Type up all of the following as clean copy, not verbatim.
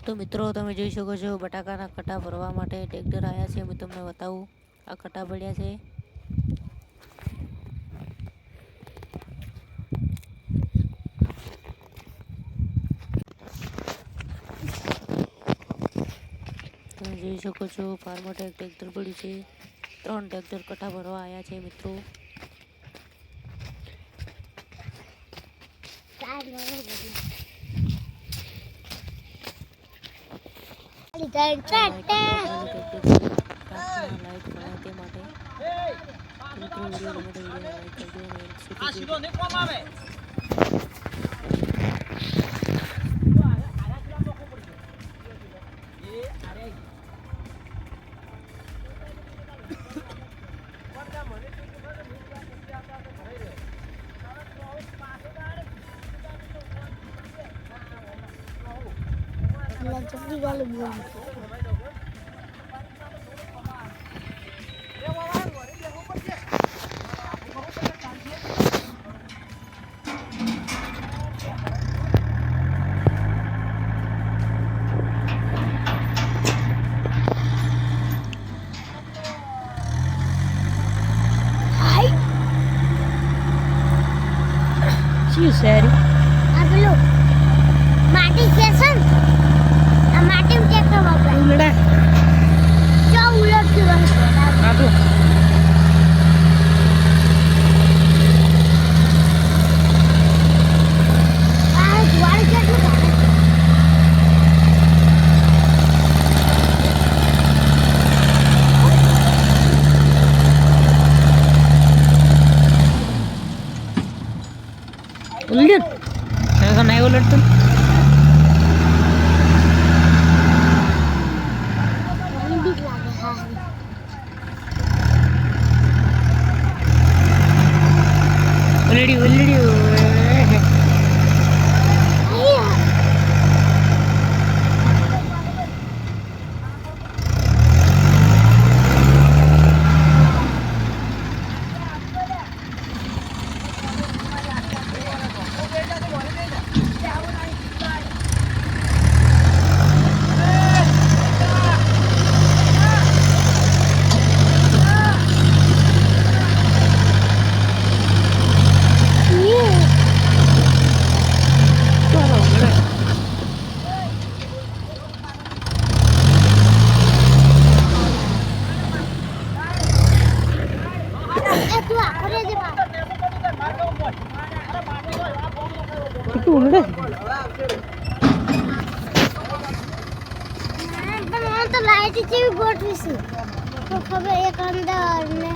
તો મિત્રો તમે જોઈ શકો છો બટાકાના કટા ભરવા માટે ટ્રેક્ટર આવ્યા છે. હું તમને બતાવું આ કટા પડ્યા છે. તમે જોઈ શકો છો ફાર્મટેક ટ્રેક્ટર પડ્યું છે. 3 ટ્રેક્ટર કટા ભરવા આવ્યા છે મિત્રો. શું સારી આ પેલું માટી છે સર આ માટી ટ્રેક્ટર વાપરાય ઉલડા જો ઉલટથી આ તો આ વાળ કેટલું ભારે ઉલટ કાકા નહીં ઉલટતો મને બીક લાગે હા ઉલડી ઉલડી તું આખરે જે બા કેટલું ઉલડે પણ મને તો લાઈટ જેવી ગોઠવી છે તો ખબર એક અંદર ને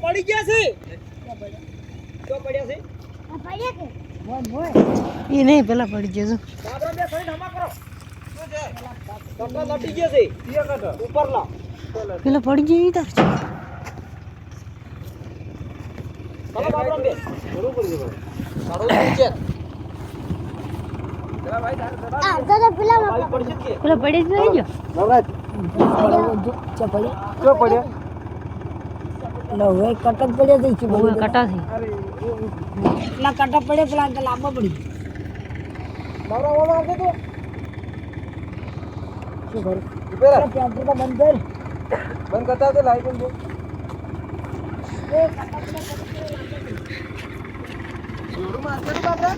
પડી ગયા છે તો પડ્યા છે એ નહીં પેલા પડી જજો બાબરા બે સળી ધમા કરો શું છે કટો લટી ગયા છે ઈ કટો ઉપર લા પેલા પડી જઈ તાર ચલો બાબરા બે બરોબર પડી ગયો સારો નીચે ચલા ભાઈ આ તો પેલા ભાઈ પડશે કે પેલા પડી જ નહીં નવરાજ જો પડ્યા નો વે કટક પડે તો છે ગયો કટા થી એટલા કટક પડે પેલા કે લાંબા પડી નવરા ઓળો આવશે તો શું કરું ઉભેરા ત્યાં તો બંધ કર બંધ કરતા તો લાઈટ બંધ શોરૂમ આશે બાબરા